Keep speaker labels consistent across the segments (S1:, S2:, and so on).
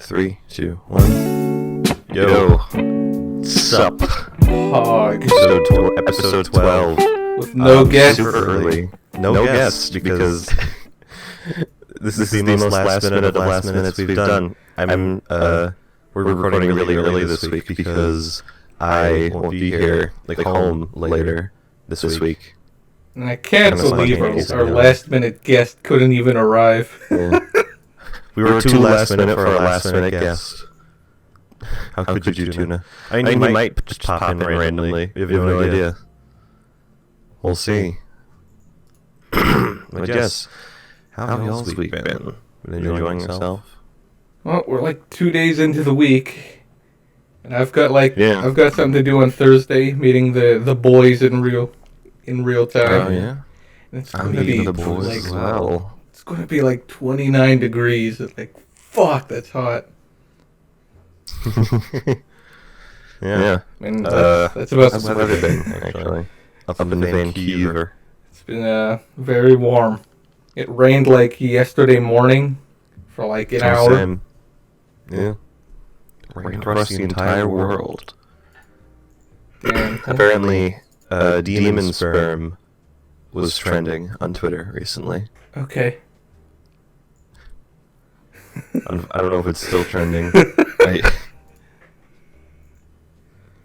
S1: 3, 2, 1. Yo. Sup?
S2: Hog.
S1: Episode 12.
S2: With no guests.
S1: Super early. No guests because this is the most last minute of the last minutes we've done. We're recording really early this week because I won't be here, home later this week.
S2: And I can't believe our last minute guest couldn't even arrive.
S1: Yeah. We were too last minute for our last minute guest. How could you, Tuna? I mean, you might just pop in randomly. You have no idea. We'll see. But yes, how have y'all's week been? Been enjoying yourself?
S2: Well, we're like 2 days into the week, and I've got something to do on Thursday, meeting the boys in real time.
S1: Oh yeah.
S2: And it's going to be
S1: the boys as well.
S2: It's going to be like 29 degrees. Like, fuck, that's hot.
S1: Yeah.
S2: And that's about
S1: the weather been, actually. Up in Vancouver.
S2: It's been very warm. It rained like yesterday morning for like an hour.
S1: Same. Yeah. Rained across the entire world.
S2: Damn.
S1: Apparently, demon sperm was trending on Twitter recently.
S2: Okay.
S1: I don't know if it's still trending.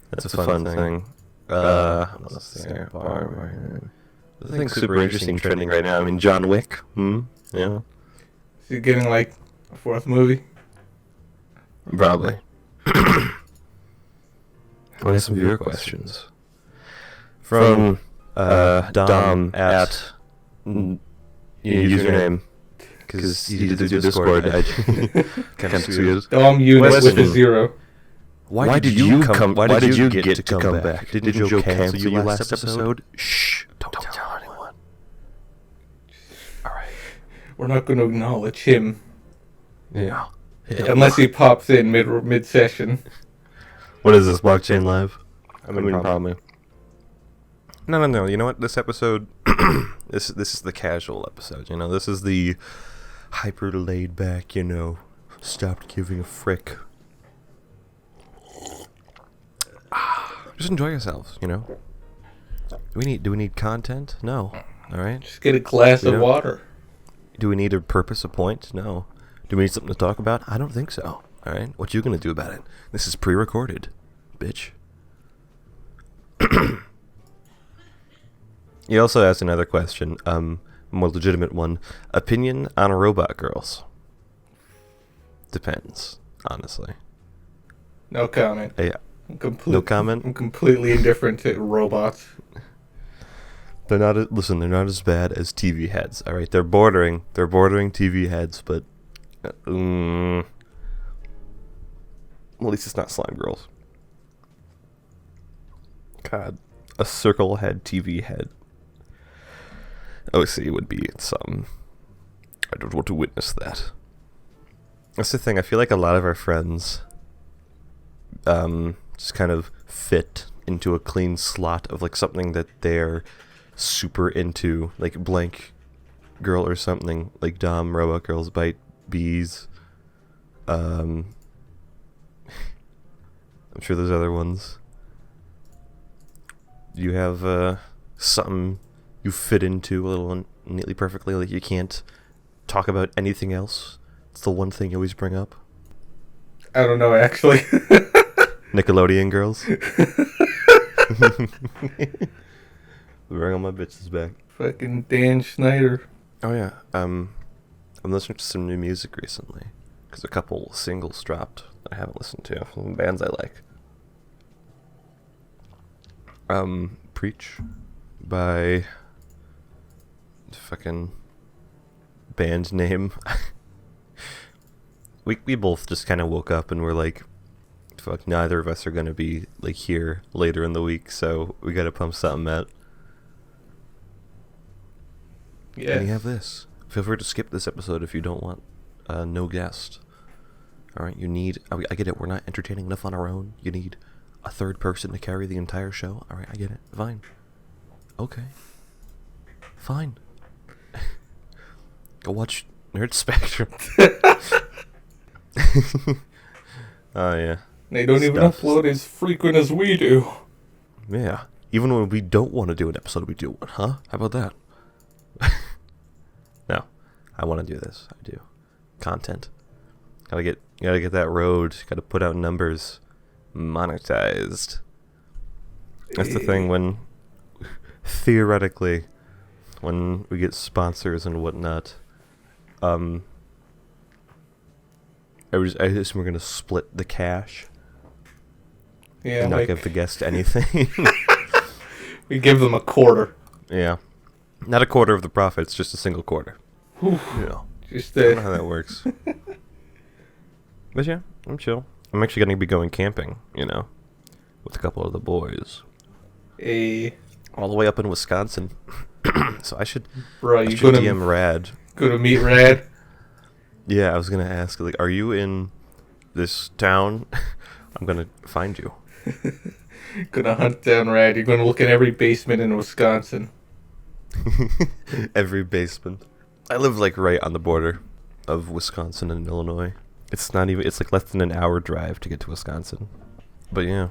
S1: That's a fun thing. Let's see. The thing's super interesting trending right now. I mean, John Wick. Yeah.
S2: Is he getting like a fourth movie?
S1: Probably. What are some viewer questions? From Dom at username. Because he did the Discord. I can't see it.
S2: Dom Eunice with a 0.
S1: Why did you get to come back? Didn't Joe cancel you last episode? Shh! Don't tell anyone. Alright.
S2: We're not going to acknowledge him.
S1: Yeah.
S2: Unless he pops in mid-session.
S1: What is this, Blockchain Live? I mean, probably. No. You know what? This episode, this is the casual episode. You know, this is the hyper laid back. You know, stopped giving a frick. Just enjoy yourselves. You know. Do we need content? No. All right.
S2: Just get a glass of water.
S1: Do we need a purpose, a point? No. Do we need something to talk about? I don't think so. All right. What you gonna do about it? This is pre-recorded, bitch. You also asked another question, more legitimate one. Opinion on robot girls? Depends, honestly.
S2: No comment.
S1: Yeah. No comment?
S2: I'm completely indifferent to robots.
S1: They're not as bad as TV heads, alright? They're bordering TV heads, but well, at least it's not slime girls. God, a circle head TV head. OC would be something. I don't want to witness that. That's the thing. I feel like a lot of our friends just kind of fit into a clean slot of like something that they're super into, like blank girl or something, like Dom, robot girls bite bees. I'm sure there's other ones. You have something you fit into a little neatly, perfectly, like you can't talk about anything else. It's the one thing you always bring up.
S2: I don't know, actually.
S1: Nickelodeon girls. Bring all my bitches back.
S2: Fucking Dan Schneider.
S1: Oh yeah, I'm listening to some new music recently because a couple singles dropped that I haven't listened to from bands I like. Preach by fucking band name. we both just kind of woke up and we're like, fuck, neither of us are gonna be like here later in the week, so we gotta pump something out.
S2: Yeah.
S1: And you have this. Feel free to skip this episode if you don't want no guest. Alright, I get it, we're not entertaining enough on our own. You need a third person to carry the entire show. Alright, I get it. Fine. Okay. Fine. Go watch Nerd Spectrum. Oh, yeah.
S2: They don't even upload as frequent as we do.
S1: Yeah. Even when we don't want to do an episode, we do one, huh? How about that? No. I want to do this. I do. Content. Gotta get that road. Gotta put out numbers. Monetized. That's the thing when, theoretically, when we get sponsors and whatnot, I assume we're gonna split the cash.
S2: Yeah,
S1: and not give the guest anything.
S2: We give them a quarter.
S1: Yeah. Not a quarter of the profits, just a single quarter.
S2: You
S1: know. I don't know how that works. But yeah, I'm chill. I'm actually going to be going camping, with a couple of the boys. All the way up in Wisconsin. So I should DM Rad.
S2: Go to meet Rad?
S1: Yeah, I was going to ask, are you in this town? I'm going to find you.
S2: Gonna hunt down Rad. You're gonna look at every basement in Wisconsin.
S1: Every basement. I live right on the border of Wisconsin and Illinois. It's less than an hour drive to get to Wisconsin. But yeah.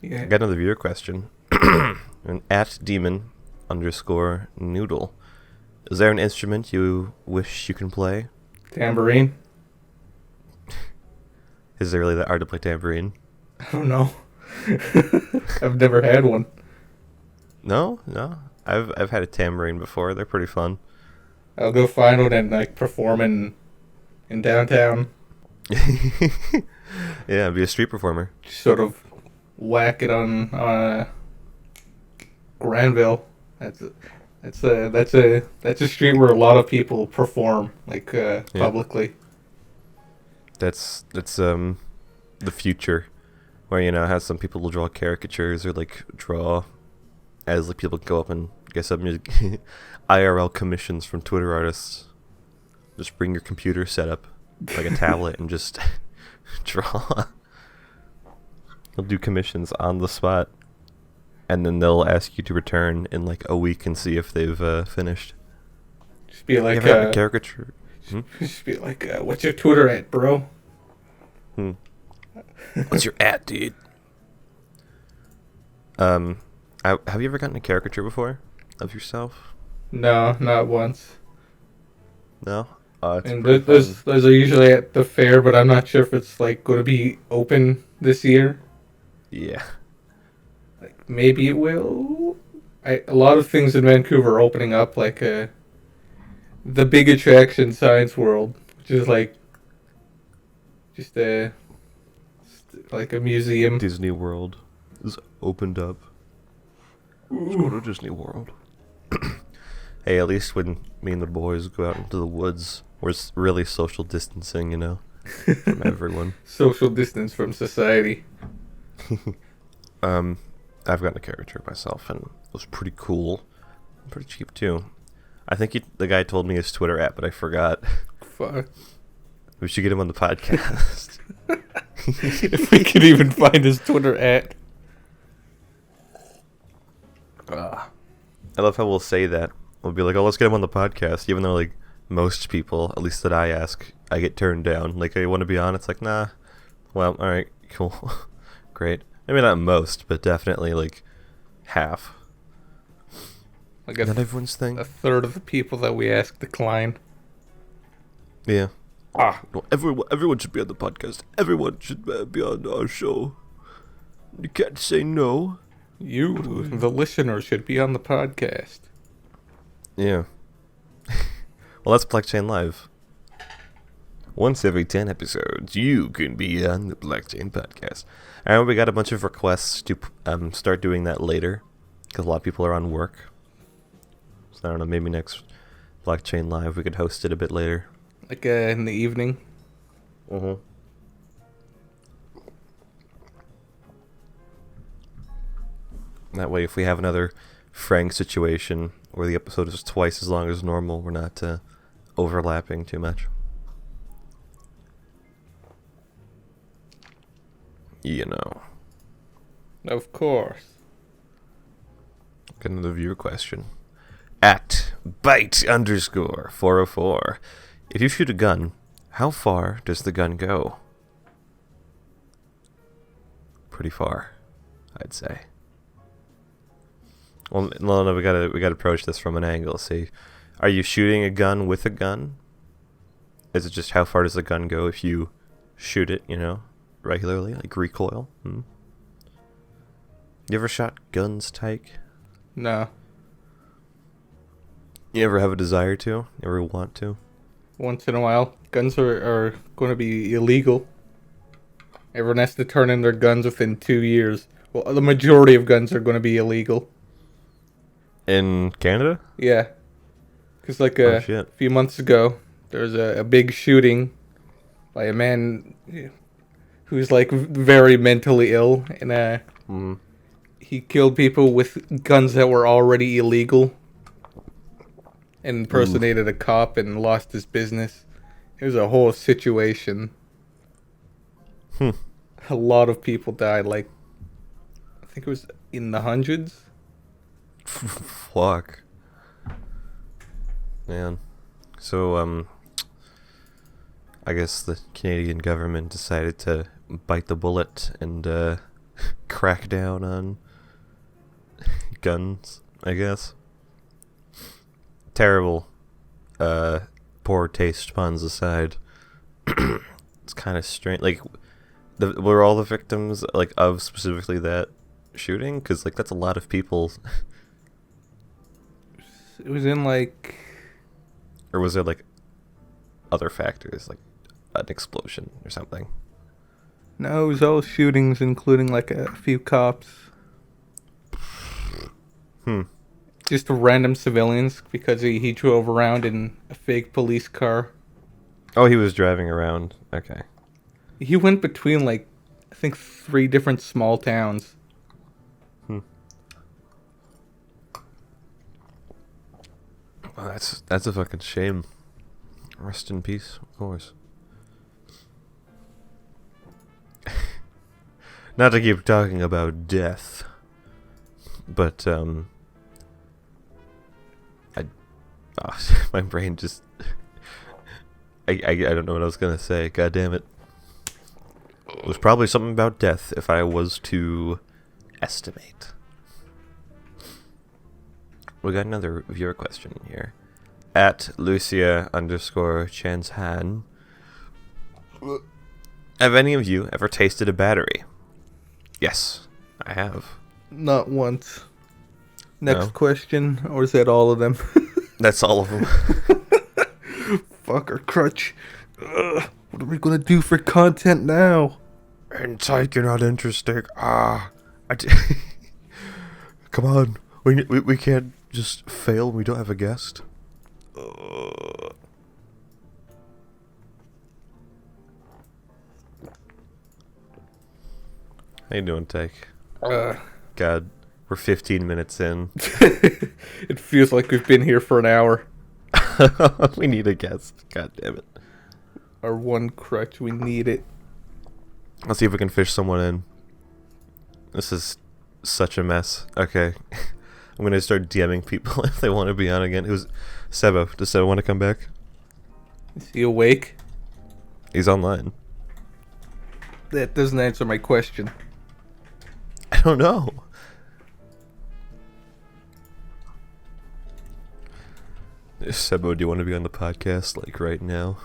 S1: I got another viewer question. An @demon_noodle. Is there an instrument you wish you can play?
S2: Tambourine.
S1: Is it really that hard to play tambourine?
S2: I don't know. I've never had one.
S1: No. I've had a tambourine before. They're pretty fun.
S2: I'll go find one and perform in downtown.
S1: Yeah, be a street performer.
S2: Just sort of whack it on Granville. That's a street where a lot of people perform publicly.
S1: That's the future. Where, have some people will draw caricatures or, draw as, people go up and get some music IRL commissions from Twitter artists. Just bring your computer set up, a tablet, and just draw. They'll do commissions on the spot. And then they'll ask you to return in, a week and see if they've finished.
S2: Just be like,
S1: a caricature.
S2: Just be like, what's your Twitter at, bro?
S1: What's your @ dude? Have you ever gotten a caricature before of yourself?
S2: No, not once.
S1: No?
S2: And those are usually at the fair, but I'm not sure if it's going to be open this year.
S1: Yeah.
S2: Maybe it will. A lot of things in Vancouver are opening up, the big attraction Science World, which is just a museum.
S1: Disney World is opened up. Let's go to Disney World. Hey, at least when me and the boys go out into the woods, we're really social distancing, from everyone.
S2: Social distance from society.
S1: I've gotten a caricature myself, and it was pretty cool. Pretty cheap, too. I think the guy told me his Twitter @ but I forgot.
S2: Fuck.
S1: We should get him on the podcast.
S2: If we could even find his Twitter @
S1: I love how we'll say that. We'll be like, oh, let's get him on the podcast, even though, most people, at least that I ask, I get turned down. Hey, want to be on? It's nah. Well, alright, cool. Great. Maybe not most, but definitely, half. Not everyone's thing.
S2: A third of the people that we ask decline.
S1: Yeah. No, everyone should be on the podcast. Everyone should be on our show. You can't say no.
S2: You, the listener, should be on the podcast.
S1: Yeah. Well, that's Blockchain Live. Once every 10 episodes, you can be on the Blockchain podcast. And we got a bunch of requests to start doing that later, because a lot of people are on work. So I don't know, maybe next Blockchain Live we could host it a bit later.
S2: In the evening?
S1: Mm-hmm. That way, if we have another Frank situation where the episode is twice as long as normal, we're not overlapping too much.
S2: Of course.
S1: Got another viewer question. @bite_404. If you shoot a gun, how far does the gun go? pretty far, I'd say. Well, no, we gotta approach this from an angle. See, are you shooting a gun with a gun? Is it just how far does the gun go if you shoot it, regularly, like recoil? You ever shot guns, Tyke?
S2: No.
S1: You ever have a desire to? You ever want to?
S2: Once in a while. Guns are going to be illegal. Everyone has to turn in their guns within 2 years. Well, the majority of guns are going to be illegal.
S1: In Canada?
S2: Yeah. Because a few months ago, there was a big shooting by a man who's very mentally ill. And he killed people with guns that were already illegal. And impersonated a cop and lost his business. It was a whole situation. A lot of people died. I think it was in the hundreds.
S1: Fuck. Man. So, I guess the Canadian government decided to bite the bullet and crack down on guns, I guess. Terrible, poor taste puns aside. It's kind of strange. Were all the victims of specifically that shooting? Because that's a lot of people.
S2: It was in
S1: or was there other factors an explosion or something?
S2: No, it was all shootings, including a few cops. Just random civilians because he drove around in a fake police car.
S1: Oh, he was driving around. Okay.
S2: He went between I think 3 different small towns.
S1: Well, that's a fucking shame. Rest in peace, of course. Not to keep talking about death, but my brain just I don't know what I was gonna say. God damn it. It was probably something about death if I was to estimate. We got another viewer question here. At Lucia_Chanshan. Have any of you ever tasted a battery? Yes, I have.
S2: Not once. Next question, or is that all of them?
S1: That's all of them.
S2: Fuck our crutch. Ugh, what are we gonna do for content now?
S1: And Tyke, you're not interesting. Come on, we can't just fail. We don't have a guest. How you doing, Tyke? God, we're 15 minutes in.
S2: It feels like we've been here for an hour.
S1: We need a guest. God damn it.
S2: Our one crutch, we need it.
S1: Let's see if we can fish someone in. This is such a mess. Okay. I'm gonna start DMing people if they want to be on again. Who's Sebo? Does Sebo want to come back?
S2: Is he awake?
S1: He's online.
S2: That doesn't answer my question.
S1: I don't know. Sebo, do you want to be on the podcast right now?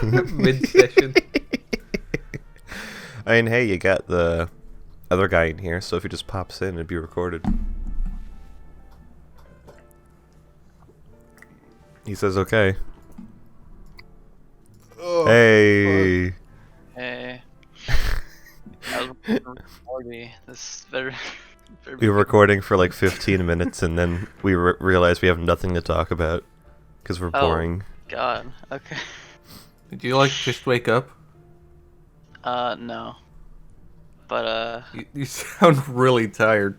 S2: Mid-session.
S1: I mean, hey, you got the other guy in here, so if he just pops in, it'd be recorded. He says okay.
S2: Oh,
S1: hey.
S3: Fuck. Hey. I was recording. This is very
S1: we were recording for 15 minutes, and then we realized we have nothing to talk about because we're boring.
S3: God. Okay.
S2: Did you just wake up?
S3: No. But
S2: You sound really tired.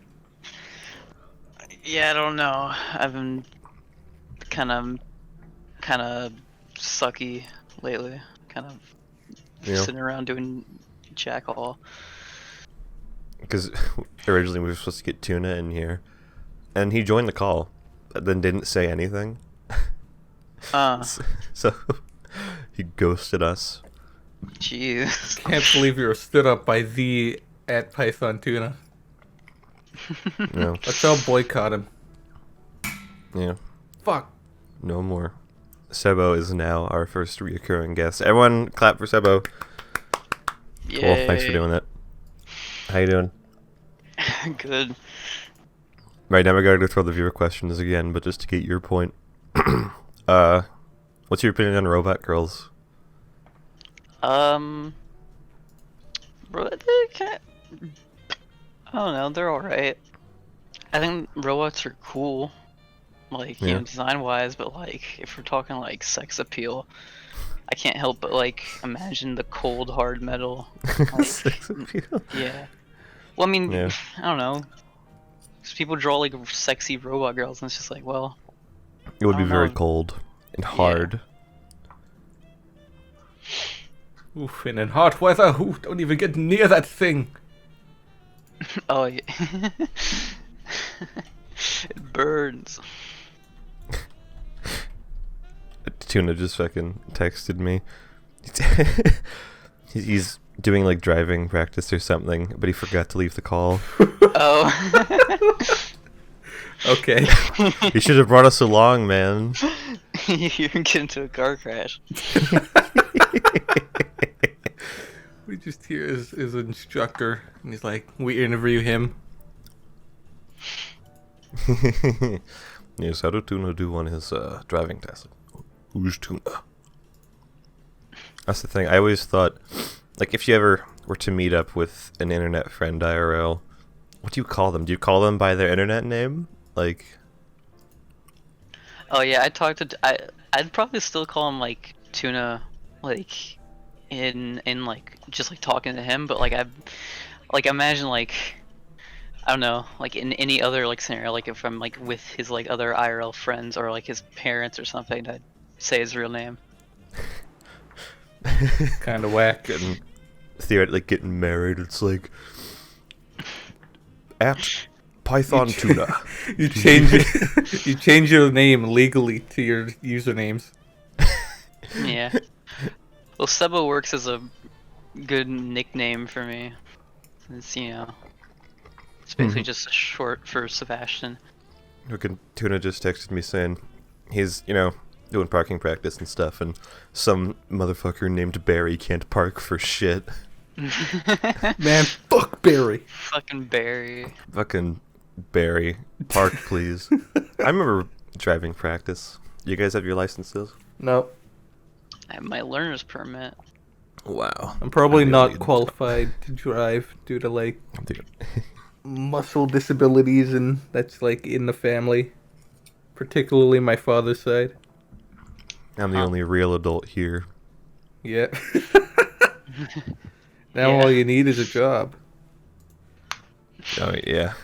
S3: yeah, I don't know. I've been kind of sucky lately. Kind of sitting around doing jack all.
S1: Because originally we were supposed to get Tuna in here, and he joined the call, but then didn't say anything. So he ghosted us.
S3: Jeez.
S2: Can't believe you were stood up by the at Python Tuna.
S1: No.
S2: Let's all boycott him.
S1: Yeah.
S2: Fuck.
S1: No more. Sebo is now our first reoccurring guest. Everyone clap for Sebo.
S3: Yay.
S1: Cool, thanks for doing that. How you doing?
S3: Good.
S1: Right, now we're going to throw the viewer questions again, but just to get your point. What's your opinion on robot girls?
S3: Bro, they can't... I don't know, they're alright. I think robots are cool, like, you know, design-wise, but, like, if we're talking, like, sex appeal, I can't help but, like, imagine the cold, hard metal. Like,
S1: Sex appeal?
S3: Yeah. Well, I mean,
S1: Yeah.
S3: I don't know. 'Cause people draw, like, sexy robot girls, and it's just like, well...
S1: It would
S3: I
S1: be
S3: don't
S1: very
S3: know.
S1: cold and hard.
S2: Oof, and in hot weather, ooh, don't even get near that thing.
S3: Oh, yeah. It burns.
S1: Tuna just fucking texted me. He's doing like driving practice or something, but he forgot to leave the call.
S3: Oh.
S2: Okay.
S1: You should have brought us along, man.
S3: You get into a car crash.
S2: We just hear his instructor, and he's like, we interview him.
S1: Yes, how did Tuna do on his driving test? Who's Tuna? That's the thing. I always thought, like, if you ever were to meet up with an internet friend IRL, what do you call them? Do you call them by their internet name? Like...
S3: Oh yeah, I'd probably still call him like Tuna, like in like just like talking to him, but like imagine like I don't know, like in any other like scenario, like if I'm like with his like other IRL friends or like his parents or something, I'd say his real name.
S2: Kind of whack.
S1: Getting, theoretically getting married, it's like... At Python Tuna.
S2: You change it. You change your name legally to your usernames.
S3: Yeah. Well, Sebo works as a good nickname for me. It's, you know, it's basically just short for Sebastian.
S1: Fucking Tuna just texted me saying he's, you know, doing parking practice and stuff, and some motherfucker named Barry can't park for shit.
S2: Man, fuck Barry.
S3: Fucking Barry.
S1: Fucking Barry, park please. I remember driving practice. You guys have your licenses?
S2: No,
S3: I have my learner's permit.
S1: Wow.
S2: I'm probably
S1: I'm
S2: not
S1: really-
S2: qualified to drive due to like
S1: Dude.
S2: muscle disabilities, and that's like in the family, particularly my father's side.
S1: I'm the only real adult here.
S2: Yeah. Now
S3: Yeah.
S2: all you need is a job.
S1: Oh yeah.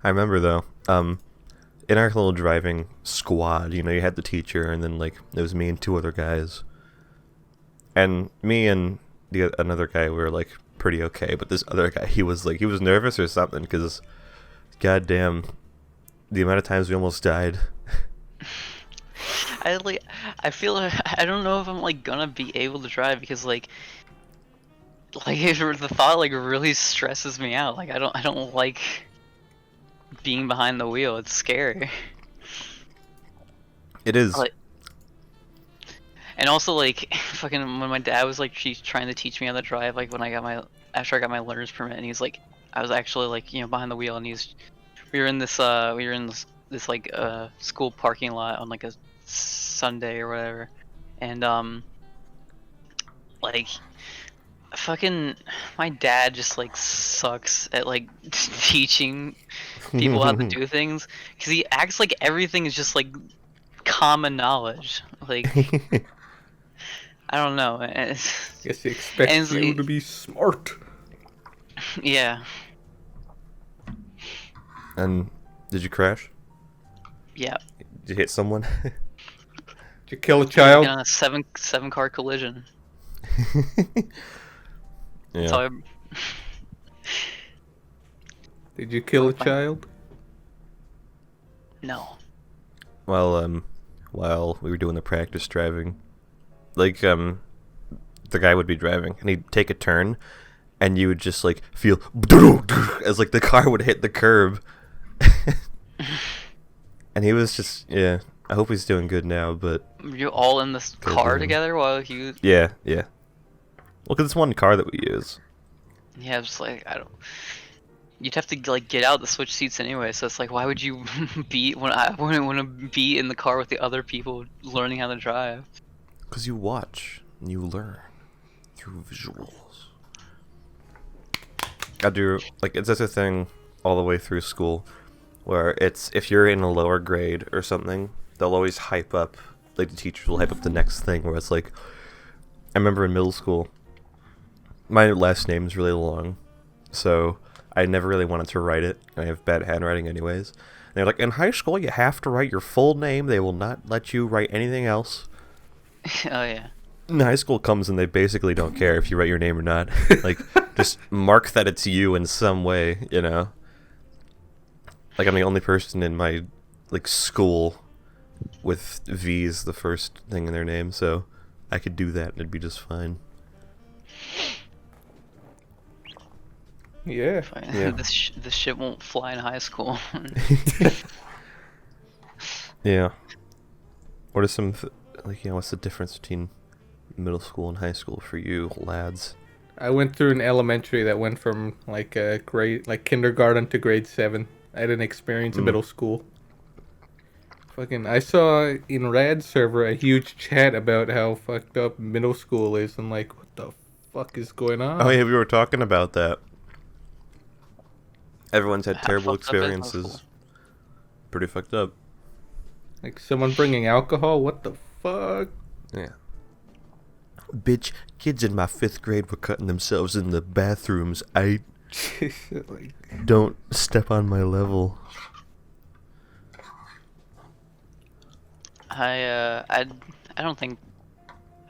S1: I remember though, in our little driving squad, you know, you had the teacher, and then like it was me and two other guys, and me and another guy were like pretty okay, but this other guy, he was nervous or something, because goddamn, the amount of times we almost died.
S3: I feel I don't know if I'm like gonna be able to drive because like the thought like really stresses me out. Like I don't like being behind the wheel. It's scary.
S1: It is.
S3: Like, and also like fucking when my dad was like she's trying to teach me how to drive, like when after I got my learner's permit, and he's like I was actually like, you know, behind the wheel, and we were in this like school parking lot on like a Sunday or whatever, and like fucking my dad just like sucks at like teaching people how to do things, because he acts like everything is just like common knowledge. Like I don't know.
S2: Guess he expects you to be smart.
S3: Yeah.
S1: And did you crash?
S3: Yeah.
S1: Did you hit someone?
S2: Did you kill a child?
S3: In a seven car collision.
S1: Yeah.
S3: So
S2: Did you kill a child?
S3: no.
S1: Well, while we were doing the practice driving, like the guy would be driving and he'd take a turn, and you would just like feel as like the car would hit the curb. And he was just I hope he's doing good now, but
S3: You're all in this car together while you.
S1: Yeah. Look at this one car that we use.
S3: Yeah, it's like I don't. You'd have to like get out the switch seats anyway, so it's like why would you be when I wouldn't want to be in the car with the other people learning how to drive?
S1: Because you watch and you learn through visuals. I do like it's just a thing all the way through school, where it's if you're in a lower grade or something, they'll always hype up. Like the teachers will hype up the next thing. Where it's like, I remember in middle school, my last name's really long, so I never really wanted to write it. I have bad handwriting anyways. And they're like, in high school, you have to write your full name. They will not let you write anything else.
S3: Oh yeah.
S1: In high school comes and they basically don't care if you write your name or not. Like, just mark that it's you in some way, you know? Like, I'm the only person in my, like, school with V's the first thing in their name, so I could do that and it'd be just fine.
S2: Yeah.
S3: Yeah. This shit won't fly in high school.
S1: Yeah. What are some, what's the difference between middle school and high school for you, lads?
S2: I went through an elementary that went from like kindergarten to grade 7. I didn't experience a middle school. I saw in Rad server a huge chat about how fucked up middle school is, and like, what the fuck is going on?
S1: Oh yeah, we were talking about that. Everyone's had terrible experiences. Pretty fucked up.
S2: Like someone bringing alcohol? What the fuck?
S1: Yeah. Bitch, kids in my 5th grade were cutting themselves in the bathrooms. Don't step on my level.
S3: I don't think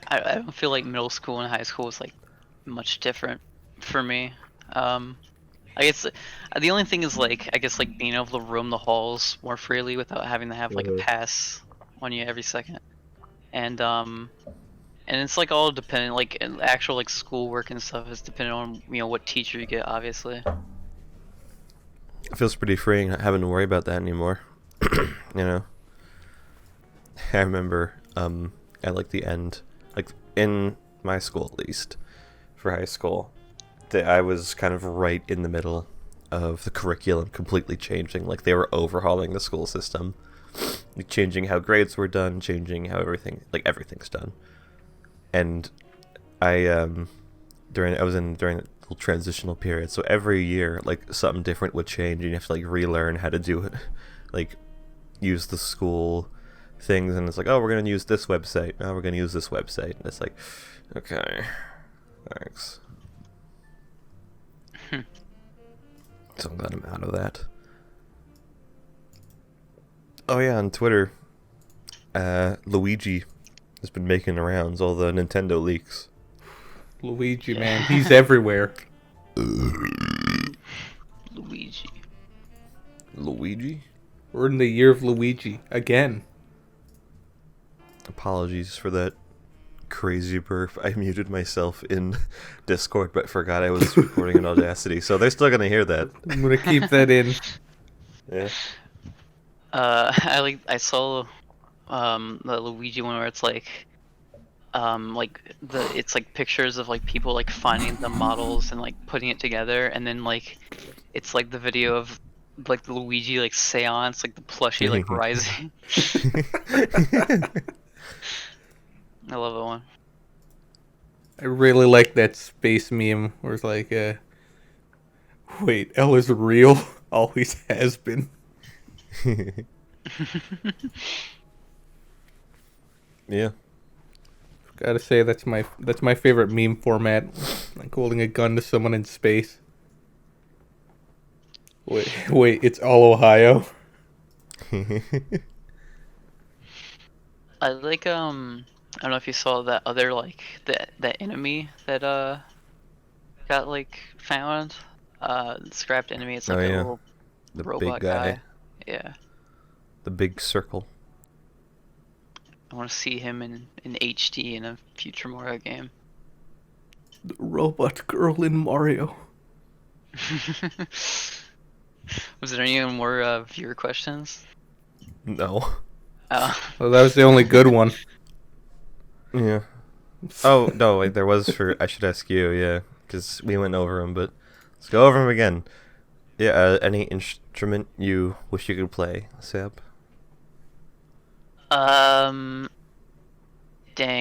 S3: I don't feel like middle school and high school is like much different for me. I guess the only thing is like I guess like being able to roam the halls more freely without having to have like a pass on you every second, and it's like all dependent like actual like schoolwork and stuff is dependent on what teacher you get, obviously.
S1: It feels pretty freeing not having to worry about that anymore. You know, I remember at like the end, like in my school at least, for high school, that I was kind of right in the middle of the curriculum completely changing. Like they were overhauling the school system, like changing how grades were done, changing how everything's done. And I was in during a little transitional period, so every year like something different would change, and you have to like relearn how to do it, like use the school things, and it's like, oh, we're gonna use this website. Now we're gonna use this website, and it's like, okay, thanks. So I'm glad I'm out of that. Oh yeah, on Twitter, Luigi has been making the rounds, all the Nintendo leaks.
S2: Luigi, man, he's everywhere.
S3: Luigi.
S2: We're in the year of Luigi again.
S1: Apologies for that crazy burp. I muted myself in Discord but forgot I was recording in Audacity, so they're still gonna hear that.
S2: I'm gonna keep that in.
S1: Yeah.
S3: I saw the Luigi one where it's like it's like pictures of like people like finding the models and like putting it together, and then like it's like the video of like the Luigi like seance, like the plushie like rising. I love that one.
S2: I really like that space meme where it's like, wait, L is real? Always has been.
S1: Yeah.
S2: Gotta say that's my favorite meme format. Like holding a gun to someone in space. Wait, it's all Ohio.
S3: I like I don't know if you saw that other like that enemy that got like found. Scrapped enemy. It's like a little
S1: the
S3: robot
S1: big guy.
S3: Yeah.
S1: The big circle.
S3: I want to see him in HD in a future Mario game.
S2: The robot girl in Mario.
S3: Was there any more viewer questions?
S1: No.
S3: Oh.
S2: Well, that was the only good one.
S1: Yeah. Oh, no, wait, there was for... I should ask you, yeah, because we went over them, but let's go over them again. Yeah, any instrument you wish you could play, Seb?
S3: Dang,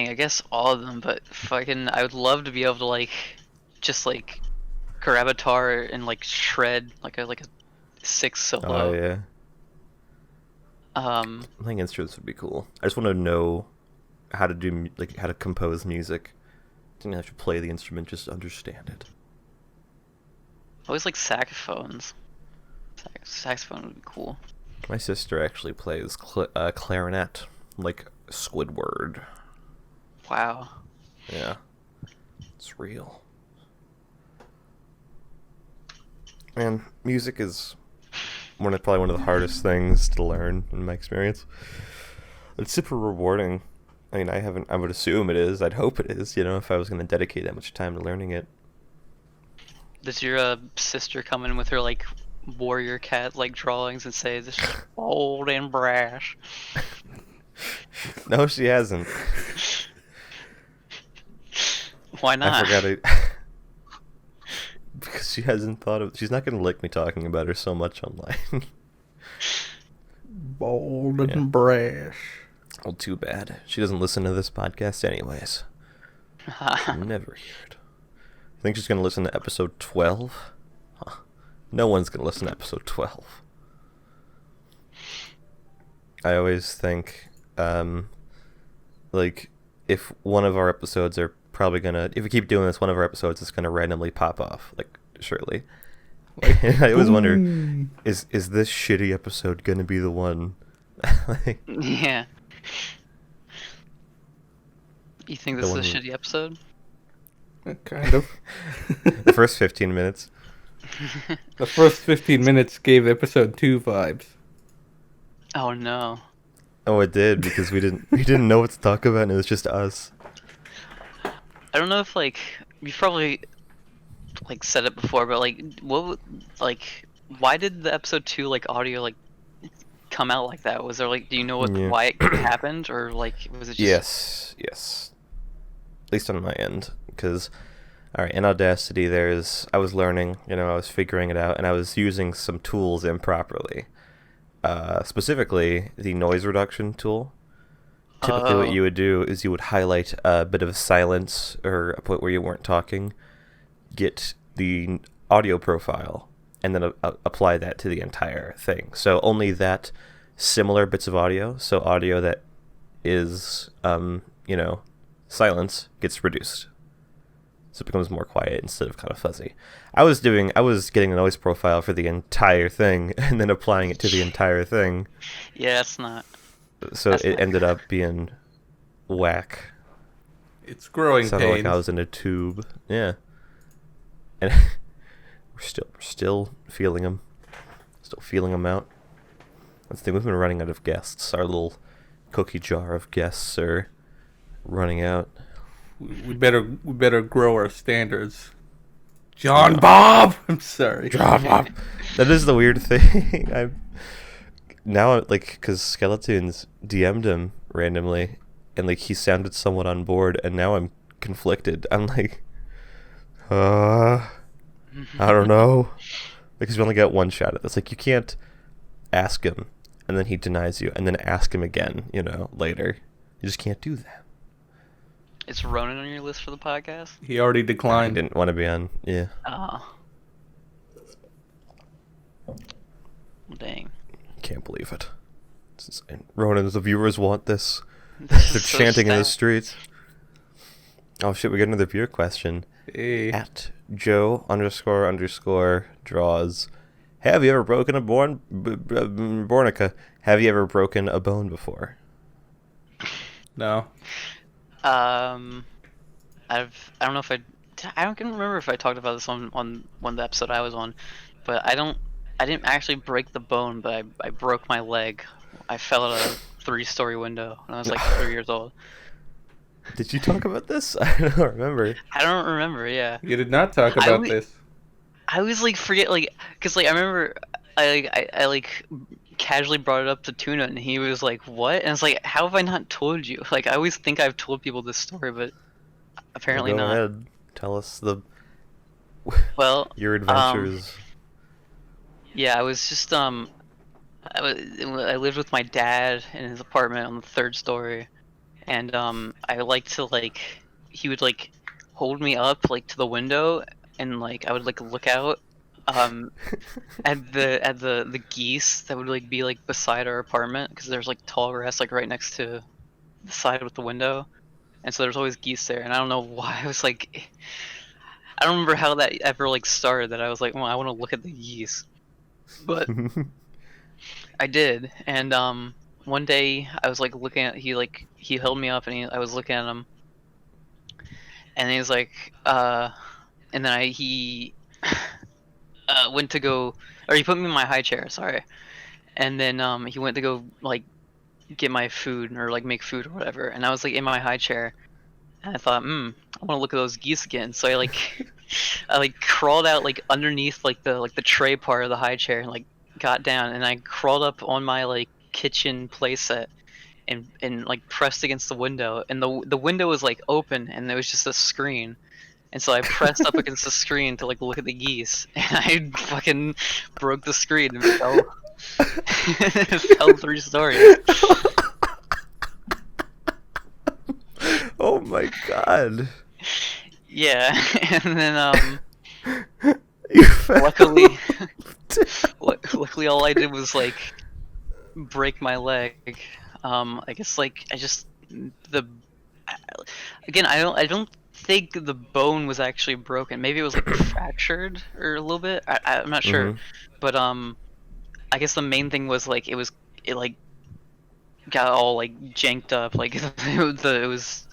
S3: I guess all of them, but fucking, I would love to be able to, like, just, like, grab a guitar and, like, shred, like a 6 solo.
S1: Oh, yeah. I think instruments would be cool. I just want to know how to do, like, how to compose music. Didn't have to play the instrument, just understand it.
S3: Always like saxophones. Saxophone would be cool.
S1: My sister actually plays clarinet, like Squidward.
S3: Wow.
S1: Yeah. It's real. Man, music is probably one of the hardest things to learn in my experience. It's super rewarding. I mean, I would assume it is. I'd hope it is, if I was going to dedicate that much time to learning it.
S3: Does your sister come in with her, like, warrior cat, like, drawings and say, this is bold and brash?
S1: No, she hasn't.
S3: Why not?
S1: I forgot it. Because she hasn't thought of... She's not going to like me talking about her so much online.
S2: Bold and brash.
S1: Well, too bad. She doesn't listen to this podcast anyways. She'll never hear it. I think she's going to listen to episode 12? Huh. No one's going to listen to episode 12. I always think, like, if one of our episodes are probably going to... If we keep doing this, one of our episodes is going to randomly pop off, like, surely. I always wonder, is this shitty episode going to be the one? Like,
S3: yeah. You think this is a shitty episode?
S2: Kind of.
S1: The first 15 minutes.
S2: The first 15 minutes gave episode 2 vibes.
S3: Oh no.
S1: Oh, it did, because we didn't know what to talk about, and it was just us.
S3: I don't know if, like, you've probably, like, said it before, but, like, why did the episode 2, like, audio, like, come out like that? Was there, like, do you know why it happened, or, like, was it just...
S1: Yes. At least on my end, because, alright, in Audacity I was learning, I was figuring it out, and I was using some tools improperly. Specifically, the noise reduction tool. Typically what you would do is you would highlight a bit of silence, or a point where you weren't talking, get the audio profile, and then apply that to the entire thing. So only that similar bits of audio, so audio that is, silence, gets reduced. So it becomes more quiet instead of kind of fuzzy. I was getting a noise profile for the entire thing, and then applying it to the entire thing.
S3: Yeah, that's not...
S1: So it ended up being whack.
S2: It's growing pains.
S1: Sounded like I was in a tube. Yeah. And we're still feeling them. Still feeling them out. That's the thing. We've been running out of guests. Our little cookie jar of guests are running out.
S2: We better grow our standards. John Bob. I'm sorry.
S1: John Bob. That is the weird thing. Now, like, because Skeletons DM'd him randomly, and, like, he sounded somewhat on board, and now I'm conflicted. I'm like, I don't know. Because we only got one shot at this. Like, you can't ask him, and then he denies you, and then ask him again, later. You just can't do that.
S3: Is Ronan on your list for the podcast?
S2: He already declined.
S1: He didn't want to be on, yeah.
S3: Oh. Dang.
S1: Can't believe it. It's insane. Ronan, the viewers want this. They're
S3: so
S1: chanting in the
S3: sad.
S1: streets. Oh shit, we got another viewer question.
S2: Hey.
S1: At Joe__ draws. Have you ever broken a Bornica? Have you ever broken a bone before?
S2: No.
S3: I don't know if I don't remember if I talked about this on one of the episode I was on, but I didn't actually break the bone, but I broke my leg. I fell out of 3-story window when I was like 3 years old.
S1: Did you talk about this? I don't remember.
S3: I don't remember. Yeah.
S2: You did not talk about this.
S3: I always like forget cause like I remember I like casually brought it up to Tuna and he was like, "What?" And it's like, how have I not told you? Like I always think I've told people this story, but apparently
S1: Go
S3: not.
S1: ahead. Tell us your adventures.
S3: Yeah, I was just I lived with my dad in his apartment on the 3rd story, and I like to like he would like hold me up like to the window, and like I would like look out at the geese that would like be like beside our apartment, because there's like tall grass like right next to the side with the window, and so there's always geese there, and I don't know why I was like, I don't remember how that ever like started, that I was like, well, I want to look at the geese, but I did. And one day I was like looking at, he held me up and I was looking at him, and he was like and then he went to go, or he put me in my high chair, sorry, and then he went to go like get my food or like make food or whatever, and I was like in my high chair, and I thought, I want to look at those geese again. So I like I like crawled out like underneath like the tray part of the high chair and like got down, and I crawled up on my like kitchen playset and like pressed against the window, and the window was like open and there was just a screen, and so I pressed up against the screen to like look at the geese, and I fucking broke the screen and fell. Fell 3 stories.
S1: Oh my god.
S3: Yeah, and then
S1: You fell.
S3: luckily all I did was like break my leg. I guess like I don't think the bone was actually broken. Maybe it was like fractured or a little bit. I'm not sure, but I guess the main thing was like it like got all like janked up, like it was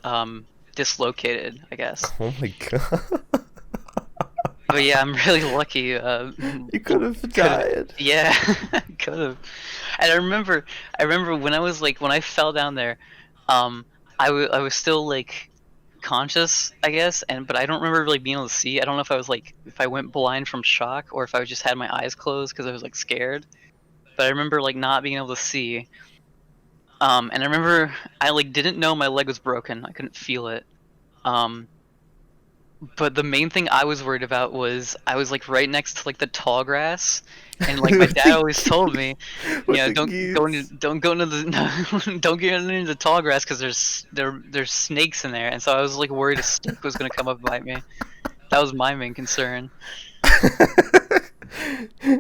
S3: dislocated, I guess.
S1: Oh my god.
S3: But yeah, I'm really lucky.
S1: You could have died.
S3: Yeah, could have. And I remember when I fell down there, I was still like conscious, I guess, but I don't remember really being able to see. I don't know if I went blind from shock or if I just had my eyes closed because I was like scared. But I remember like not being able to see. And I remember I like didn't know my leg was broken. I couldn't feel it. But the main thing I was worried about was I was like right next to like the tall grass, and like my dad always told me, don't go into the tall grass because there's snakes in there, and so I was like worried a snake was gonna come up and bite me. That was my main concern.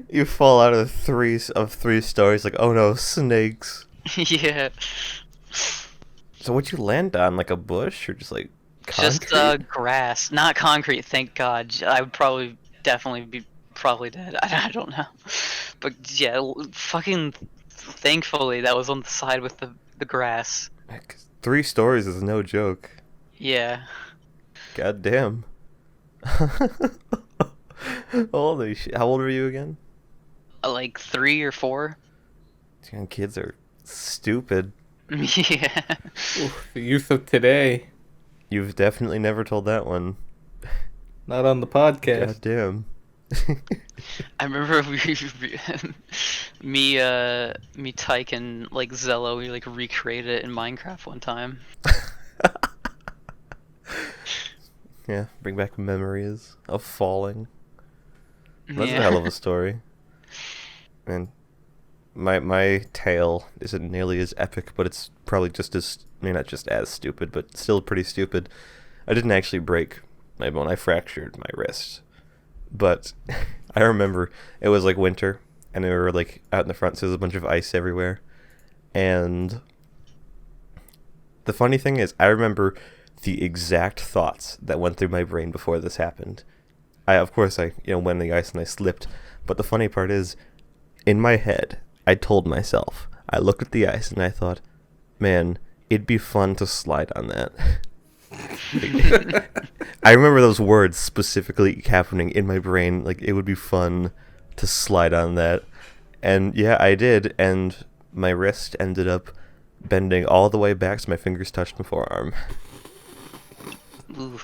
S1: You fall out of three stories, like, oh no, snakes.
S3: Yeah.
S1: So what'd you land on, like a bush or just like concrete?
S3: Just grass, not concrete. Thank God. I would definitely be dead. I don't know, but yeah, fucking thankfully that was on the side with the grass.
S1: 3 stories is no joke.
S3: Yeah.
S1: God damn. Holy shit! How old are you again?
S3: Like 3 or 4.
S1: Damn, kids are stupid.
S3: Yeah.
S2: Oof, the youth of today.
S1: You've definitely never told that one.
S2: Not on the podcast.
S1: God damn.
S3: I remember me, Tyc, and like Zello, we like recreated it in Minecraft one time.
S1: Yeah, bring back memories of falling. That's
S3: Yeah.
S1: a hell of a story. And my tale isn't nearly as epic, but it's probably just as, I mean, not just as stupid, but still pretty stupid. I didn't actually break my bone. I fractured my wrist. But I remember it was like winter, and we were like out in the front, so there's a bunch of ice everywhere. And the funny thing is, I remember the exact thoughts that went through my brain before this happened. Of course, went in the ice and I slipped. But the funny part is, in my head, I told myself, I looked at the ice and I thought, man, it'd be fun to slide on that. I remember those words specifically happening in my brain, like it would be fun to slide on that. And yeah, I did, and my wrist ended up bending all the way back so my fingers touched my forearm.
S3: Ooh.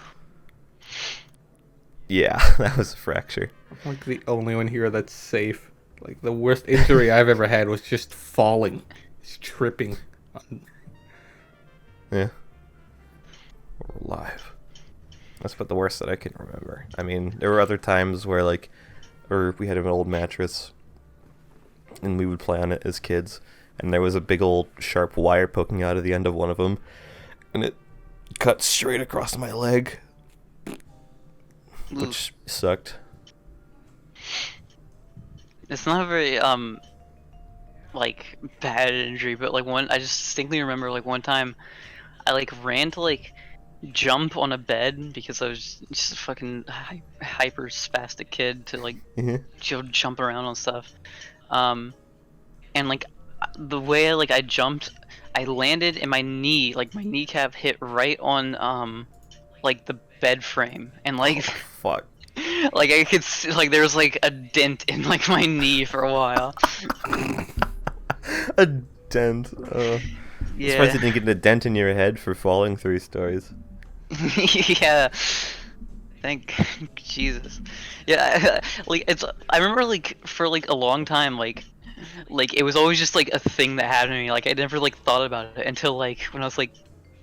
S1: Yeah, that was a fracture.
S2: I'm like the only one here that's safe. Like the worst injury I've ever had was just falling, just tripping.
S1: Yeah. We're alive. That's about the worst that I can remember. I mean, there were other times where we had an old mattress, and we would play on it as kids, and there was a big old sharp wire poking out of the end of one of them, and it cut straight across my leg, which sucked.
S3: It's not a very bad injury, but I just distinctly remember one time I ran to jump on a bed because I was just a fucking hyper spastic kid to jump around on stuff, and the way I jumped, I landed and my knee, my kneecap hit right on the bed frame, and
S1: Fuck.
S3: I could see, there was a dent in my knee for a while.
S1: A dent.
S3: Yeah.
S1: Surprised you didn't get a dent in your head for falling 3 stories.
S3: Yeah. Thank Jesus. Yeah. I remember for a long time it was always just a thing that happened to me. I never thought about it until when I was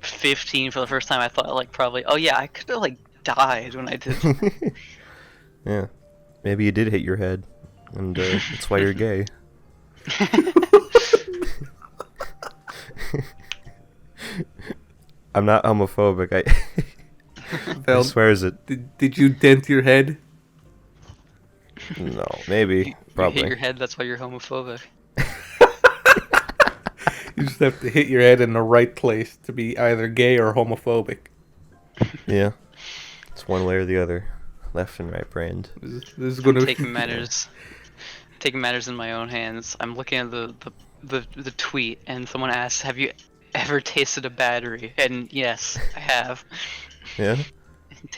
S3: 15 for the first time. I thought probably, oh yeah, I could have died when I did.
S1: Yeah. Maybe you did hit your head, and that's why you're gay. I'm not homophobic. I swears it.
S2: Did you dent your head?
S1: No, maybe. Probably.
S3: You hit your head, that's why you're homophobic.
S2: You just have to hit your head in the right place to be either gay or homophobic.
S1: Yeah. It's one way or the other. Left and right brained.
S2: This is going to
S3: taking matters in my own hands. I'm looking at the tweet, and someone asks, "Have you ever tasted a battery?" And yes, I have.
S1: Yeah.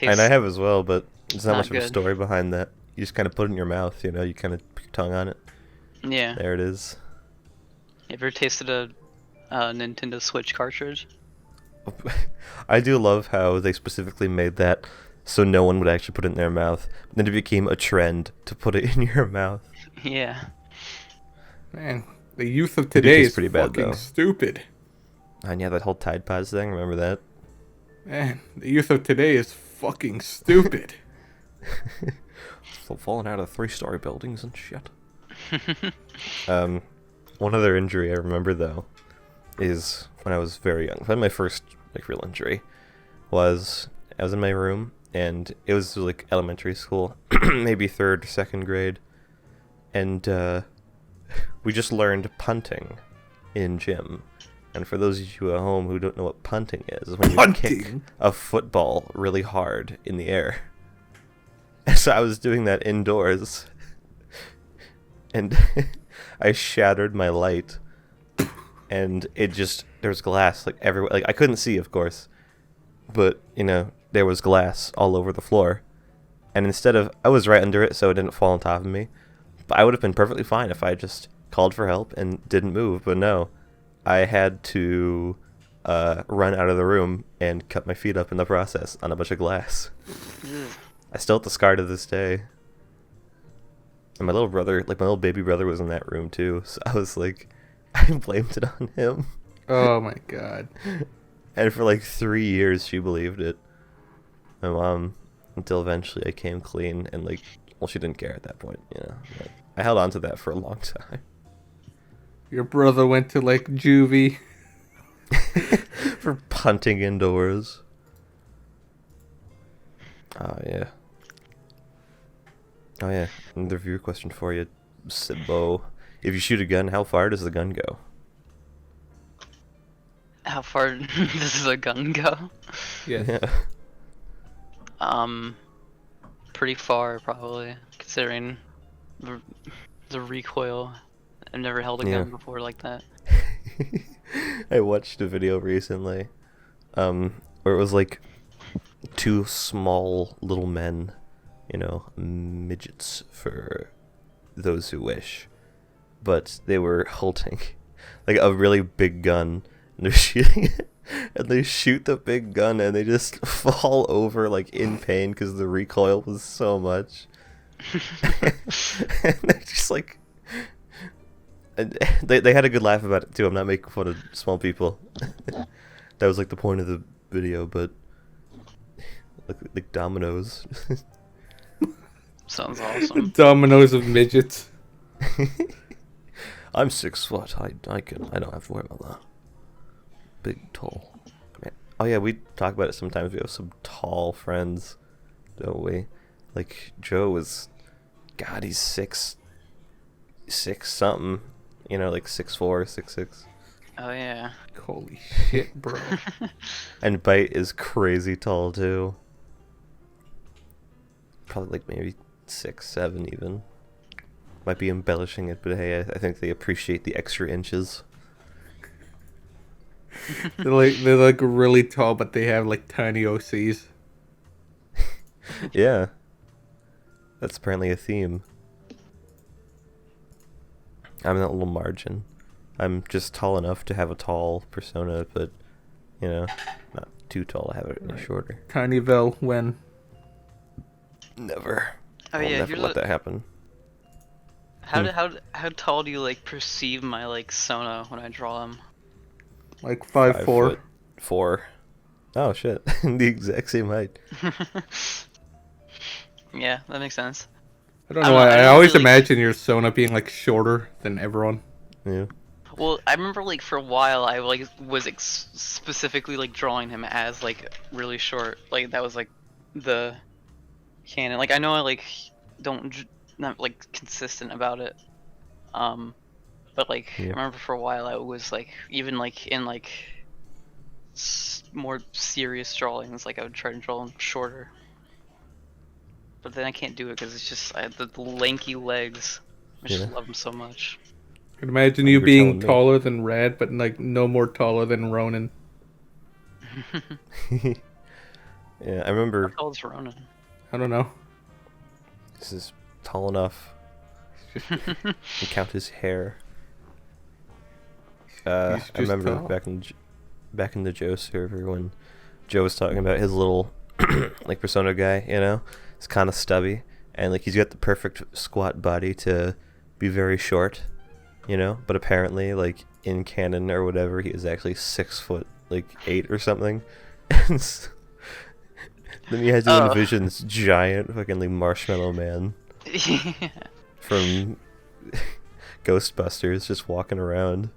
S1: And I have as well, but there's not much
S3: good.
S1: of a story behind that. You just kind of put it in your mouth, you kind of put your tongue on it.
S3: Yeah.
S1: There it is.
S3: You ever tasted a Nintendo Switch cartridge?
S1: I do love how they specifically made that so no one would actually put it in their mouth. Then it became a trend to put it in your mouth.
S3: Yeah.
S2: Man, the youth of today is
S1: pretty bad,
S2: fucking
S1: though.
S2: stupid.
S1: And yeah, that whole Tide Pods thing, remember that?
S2: Man, the youth of today is fucking stupid.
S1: Still falling out of 3-story buildings and shit. One other injury I remember, though, is when I was very young. My first real injury was I was in my room, and it was elementary school, maybe 3rd or 2nd grade, and we just learned punting in gym. And for those of you at home who don't know what punting is when you kick a football really hard in the air. And so I was doing that indoors, and I shattered my light, and there was glass everywhere. I couldn't see, of course, but there was glass all over the floor. And I was right under it, so it didn't fall on top of me. But I would have been perfectly fine if I just called for help and didn't move. But no, I had to run out of the room and cut my feet up in the process on a bunch of glass. I still have the scar to this day. And my little brother, my little baby brother, was in that room too. So I was I blamed it on him.
S2: Oh my god.
S1: And for 3 years she believed it. My mom, until eventually I came clean, and she didn't care at that point, I held on to that for a long time.
S2: Your brother went to juvie.
S1: For punting indoors. Oh yeah. Another viewer question for you, Sebo. If you shoot a gun, how far does the gun go?
S3: How far does the gun go?
S2: Yeah.
S3: Pretty far, probably, considering the recoil. I've never held a gun before like that.
S1: I watched a video recently, where it was 2 small little men, midgets for those who wish, but they were holding a really big gun and they're shooting it, and they shoot the big gun, and they just fall over like in pain because the recoil was so much. And they're just like, and they had a good laugh about it too. I'm not making fun of small people. That was like the point of the video, but like dominoes.
S3: Sounds awesome.
S2: Dominoes of midgets.
S1: I'm 6 foot. I don't have to worry about that. Big, tall. Man. Oh yeah, we talk about it sometimes. We have some tall friends, don't we? Like Joe is, God, he's 6 something. You know, like 6'4", 6'6".
S3: Oh yeah.
S2: Holy shit, bro.
S1: And Bite is crazy tall too. Probably like maybe 6'7" even. Might be embellishing it, but hey, I think they appreciate the extra inches.
S2: They're like really tall, but they have like tiny OCs.
S1: Yeah. That's apparently a theme. I'm in that little margin. I'm just tall enough to have a tall persona, but, you know, not too tall to have it any shorter.
S2: Tinyville when?
S1: Never.
S3: Oh
S1: I'll
S3: yeah,
S1: never let that happen.
S3: How tall do you like perceive my like Sona when I draw him?
S2: Like 5'4".
S1: 4. Oh shit. The exact same height.
S3: Yeah, that makes sense.
S2: I don't know why. I always imagine your Sona being like shorter than everyone.
S1: Yeah.
S3: Well, I remember like for a while I like was specifically like drawing him as like really short. Like that was like the canon. Like I know I like not like consistent about it. But like I remember for a while I was like even like in like more serious drawings, like I would try to draw him shorter. But then I can't do it because it's just the lanky legs. I just love him so much.
S2: I can imagine you being taller than Rad, but like no more taller than Ronan.
S1: Yeah, I remember.
S3: How tall is Ronan?
S2: I don't know.
S1: This is tall enough. You count his hair. I remember back in the Joe server when Joe was talking about his little like persona guy, you know? It's kind of stubby, and like he's got the perfect squat body to be very short, you know? But apparently, like in canon or whatever, he is actually 6 foot, like 8 or something. And then you had to envision this giant fucking like marshmallow man from Ghostbusters just walking around.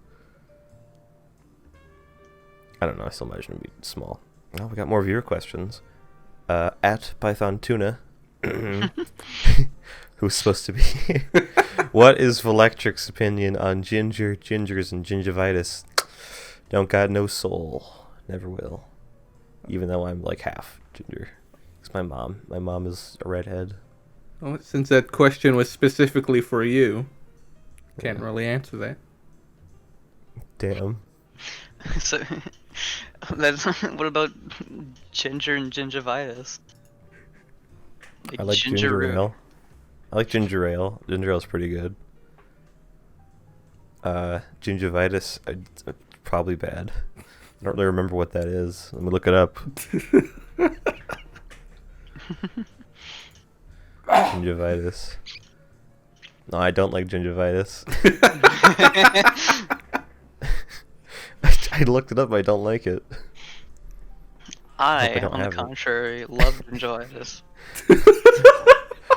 S1: I don't know, I still imagine him being small. Oh, we got more viewer questions. At Python Tuna, who's supposed to be what is Velectric's opinion on gingers, and gingivitis? Don't got no soul. Never will. Even though I'm like half ginger. It's my mom is a redhead.
S2: Well, since that question was specifically for you, can't really answer that.
S1: Damn.
S3: So, that's what about ginger and gingivitis? Like
S1: I like ginger ale. I like ginger ale. Ginger ale's pretty good. Gingivitis, probably bad. I don't really remember what that is. Let me look it up. Gingivitis. No, I don't like gingivitis. I looked it up. I don't like it.
S3: I on the contrary, love gingivitis.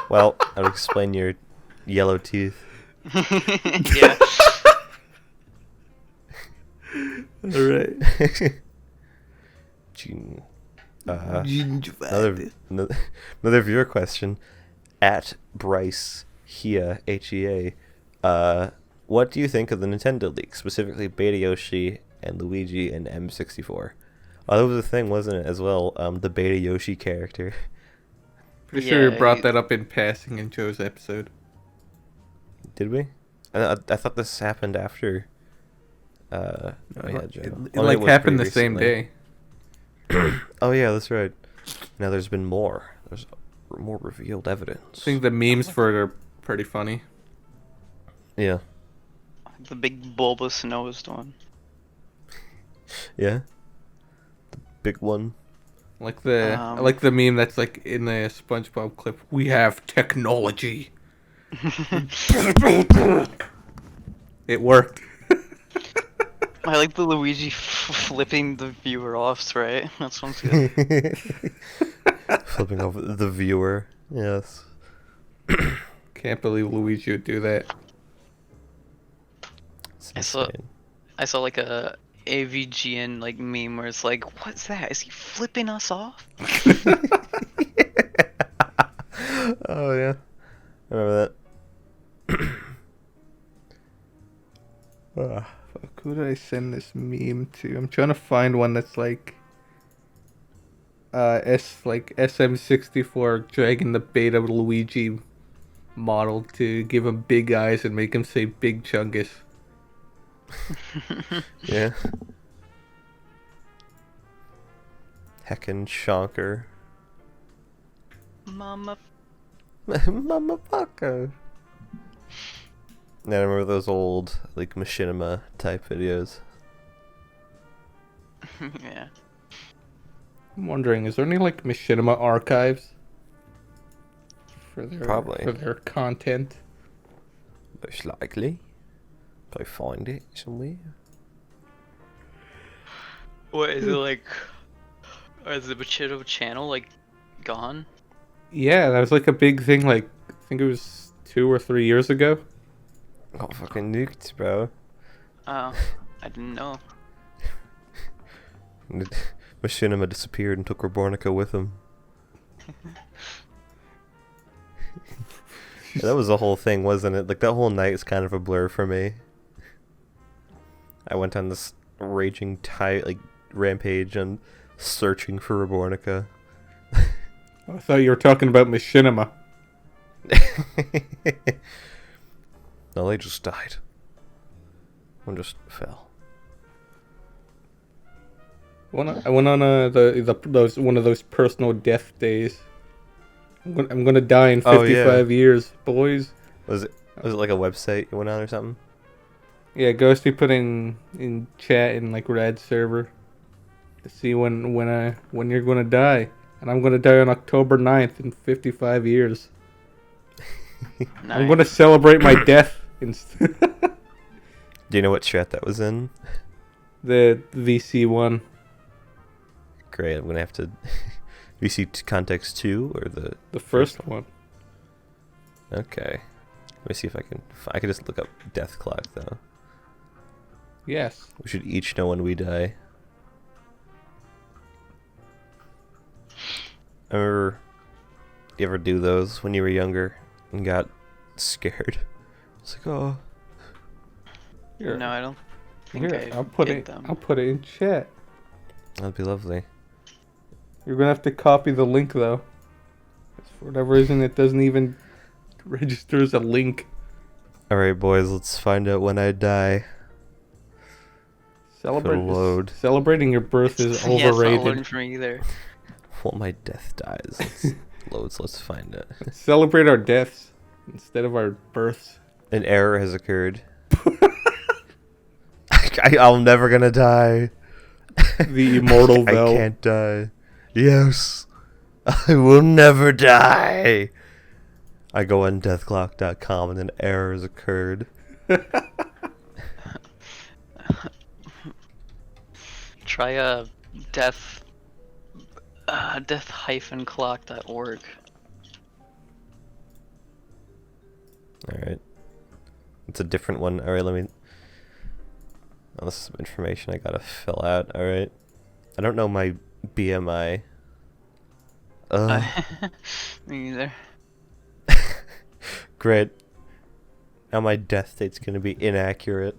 S1: Well, I'll explain your yellow teeth.
S3: Yeah.
S2: Alright.
S1: Another viewer question. At Bryce Hea, Hea. What do you think of the Nintendo leak, specifically Beta Yoshi and Luigi and M64? Oh, that was a thing, wasn't it, as well? The Beta Yoshi character.
S2: Pretty sure we brought that up in passing in Joe's episode.
S1: Did we? I thought this happened after. Joe.
S2: It like happened the same day.
S1: Oh yeah, that's right. Now there's been more. There's more revealed evidence.
S2: I think the memes for it are pretty funny.
S1: Yeah.
S3: The big bulbous nosed one.
S1: Yeah. The big one.
S2: Like the meme that's like in the SpongeBob clip. We have technology. It worked.
S3: I like the Luigi flipping the viewer off, right? That sounds good.
S1: Flipping over the viewer. Yes.
S2: Can't believe Luigi would do that.
S3: I saw like a AVGN like meme where it's like, what's that? Is he flipping us off?
S1: Oh yeah, I remember that.
S2: Fuck, who did I send this meme to? I'm trying to find one that's like SM64 dragging the beta Luigi model to give him big eyes and make him say Big Chungus.
S1: Yeah. Heckin' shonker.
S3: Mama.
S1: Mama fucker. Yeah, I remember those old, like, machinima type videos.
S3: Yeah.
S2: I'm wondering, is there any like machinima archives for their content?
S1: Most likely. Probably find it somewhere.
S3: What is it like? Is the Machito channel like gone?
S2: Yeah, that was like a big thing. Like I think it was 2 or 3 years ago.
S1: Got fucking nuked, bro.
S3: Oh, I didn't know.
S1: Machinima disappeared and took Rabornica with him. That was the whole thing, wasn't it? Like, that whole night is kind of a blur for me. I went on this raging rampage and searching for Rabornica.
S2: I thought you were talking about machinima.
S1: No, they just died. One just fell.
S2: I went on one of those personal death days. I'm gonna die in 55 years, boys.
S1: Was it like a website you went on or something?
S2: Yeah, Ghosty put in chat in like Rad server to see when you're gonna die, and I'm gonna die on October 9th in 55 years.
S3: Nice.
S2: I'm gonna celebrate my death instead.
S1: Do you know what chat that was in?
S2: The VC one.
S1: Great, I'm gonna have to. VC Context 2 or
S2: the first one?
S1: Okay. Let me see if I can. I can just look up Death Clock though.
S2: Yes.
S1: We should each know when we die. I remember. You ever do those when you were younger and got scared? It's like, oh.
S2: Here.
S3: No, I don't think
S2: Here,
S3: I
S2: I'll put
S3: did
S2: it.
S3: them.
S2: I'll put it in chat.
S1: That'd be lovely.
S2: You're gonna have to copy the link though. For whatever reason, it doesn't even register as a link.
S1: All right, boys, let's find out when I die.
S2: Celebrating your birth is
S3: Yeah, it's not
S2: overrated.
S3: loading for me either.
S1: Well, my death dies. Let's find it.
S2: Celebrate our deaths instead of our births.
S1: An error has occurred. I'm never gonna die.
S2: The immortal Vel.
S1: I can't die. Yes, I will never die. I go on deathclock.com and an error has occurred.
S3: Try death-clock.org.
S1: Alright. It's a different one. Alright, let me... Oh, this is some information I gotta fill out. Alright. I don't know my BMI.
S3: Me either.
S1: Great. Now my death date's gonna be inaccurate.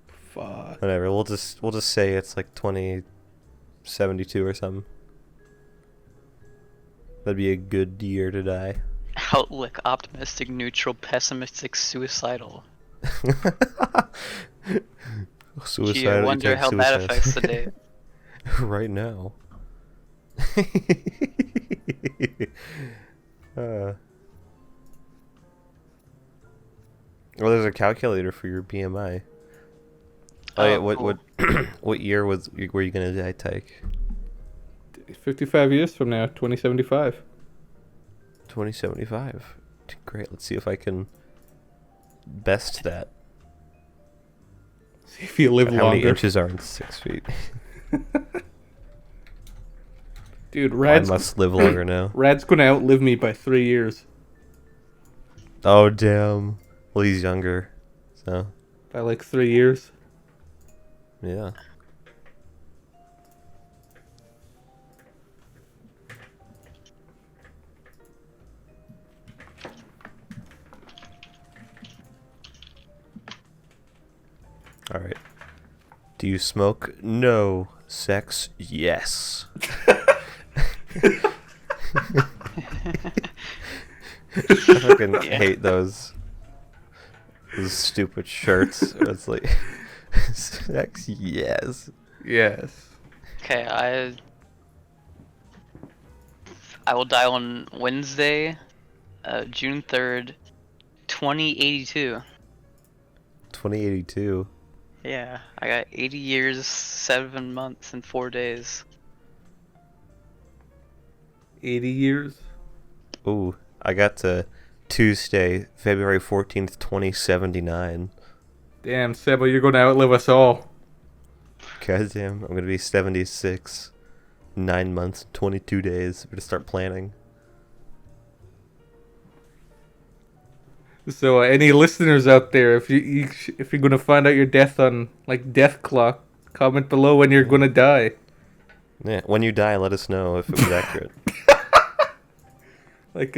S2: Fuck.
S1: Whatever, we'll just say it's like 2072 or something. That'd be a good year to die.
S3: Outlook: optimistic, neutral, pessimistic, suicidal.
S1: Suicidal.
S3: Gee, I wonder how that affects the day.
S1: Right now. Well, there's a calculator for your BMI. Oh yeah,
S3: cool.
S1: what year were you gonna die, Tyke?
S2: 55 years from now, 2075.
S1: 2075. Great. Let's see if I can best that.
S2: See if you live
S1: How
S2: longer.
S1: many inches are in 6 feet?
S2: Dude,
S1: I must live longer now.
S2: Rad's gonna outlive me by 3 years.
S1: Oh damn. Well, he's younger, so
S2: By like 3 years.
S1: yeah. All right. Do you smoke? No. Sex? Yes. I fucking hate those stupid shirts. It's like sex? Yes.
S2: Yes.
S3: Okay, I will die on Wednesday, June 3rd, 2082.
S1: 2082.
S3: Yeah, I got 80 years, 7 months, and 4 days.
S2: 80 years?
S1: Ooh, I got to Tuesday, February 14th, 2079.
S2: Damn, Sebo, you're gonna outlive us all.
S1: Goddamn, I'm gonna be 76. 9 months, 22 days. I'm gonna start planning.
S2: So, any listeners out there, if you're gonna find out your death on like Death Clock, comment below when you're gonna die.
S1: Yeah, when you die, let us know if it was accurate.
S2: Like,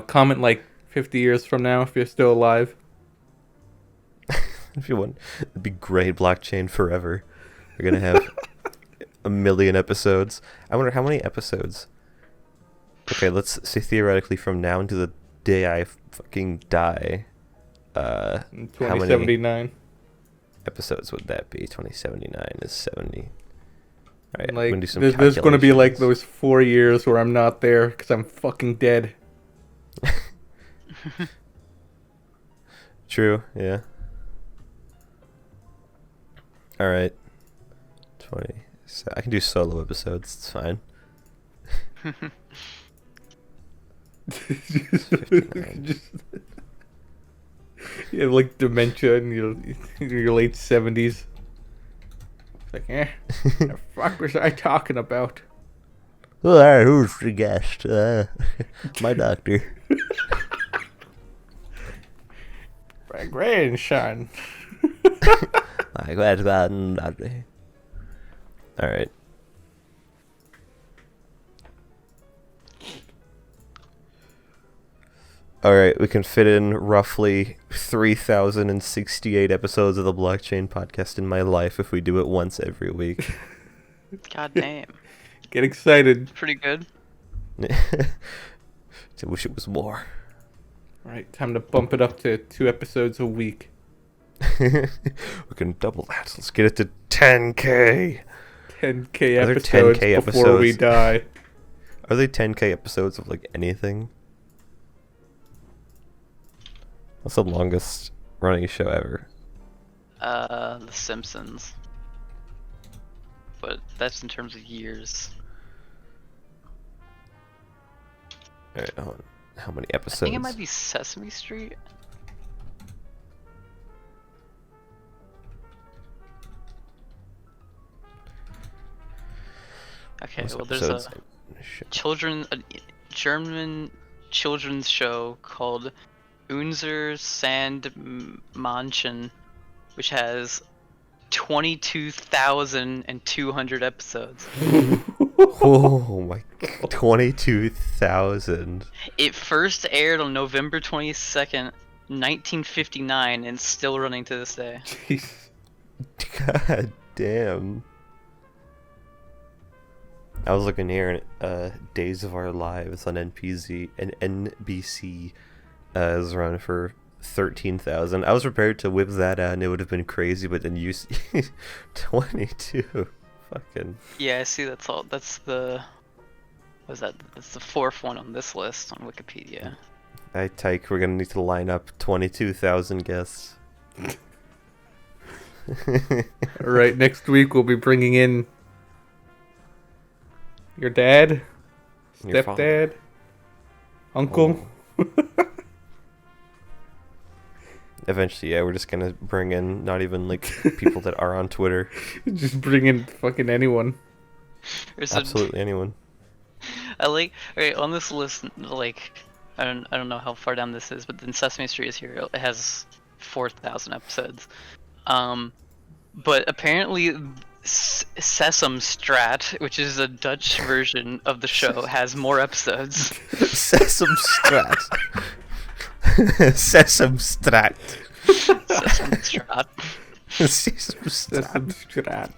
S2: comment like 50 years from now if you're still alive.
S1: If you want, it'd be great. Blockchain forever. We're gonna have 1 million episodes. I wonder how many episodes. Okay, let's say theoretically from now until the day I fucking die. How many
S2: 2079.
S1: episodes would that be? 2079 is 70. All right,
S2: Like,
S1: I'm gonna do some
S2: there's gonna be like
S1: calculations.
S2: those 4 years where I'm not there because I'm fucking dead.
S1: True. Yeah. All right. 20. So I can do solo episodes. It's fine.
S2: Just, you have like dementia in your late 70s. It's like, the fuck was I talking about?
S1: Well, who's the guest? My doctor.
S2: My grandson.
S1: My doctor. All right. All right, we can fit in roughly 3,068 episodes of the Blockchain Podcast in my life if we do it once every week.
S3: God damn.
S2: Get excited.
S3: Pretty good.
S1: I wish it was more.
S2: Right, time to bump it up to 2 episodes a week.
S1: We can double that. Let's get it to 10K.
S2: 10K
S1: Are there
S2: episodes
S1: 10K
S2: before we
S1: episodes?
S2: die.
S1: Are they 10K episodes of like anything? What's the longest running show ever?
S3: The Simpsons. But that's in terms of years.
S1: Alright, hold on. How many
S3: I
S1: episodes?
S3: think it might be Sesame Street. Okay,
S1: Most
S3: well there's a
S1: episodes?
S3: German children's show called Unser Sandmännchen, which has 22,200 episodes.
S1: Oh my god. 22,000.
S3: It first aired on November 22nd, 1959, and still running to this day.
S2: Jeez.
S1: God damn. I was looking here and Days of Our Lives on NBC is run for 13,000. I was prepared to whip that out and it would have been crazy, but then you see 22. Fucking.
S3: Yeah, I see. That's all. That's the. What is that? That's the 4th one on this list on Wikipedia.
S1: Tyke, we're gonna need to line up 22,000 guests.
S2: All right, next week we'll be bringing in your dad,
S1: Your
S2: stepdad, uncle.
S1: Eventually, yeah, we're just gonna bring in not even like people that are on Twitter.
S2: Just bring in fucking anyone.
S1: Absolutely anyone.
S3: I like. Okay, on this list, like, I don't know how far down this is, but then Sesame Street is here. It has 4,000 episodes. But apparently, Sesame Strat, which is a Dutch version of the show, has more episodes.
S1: Sesame Strat. Sesame Strat.
S3: Sesame Strat.
S1: Sesame
S2: Sesame
S1: Strat.
S2: Strat.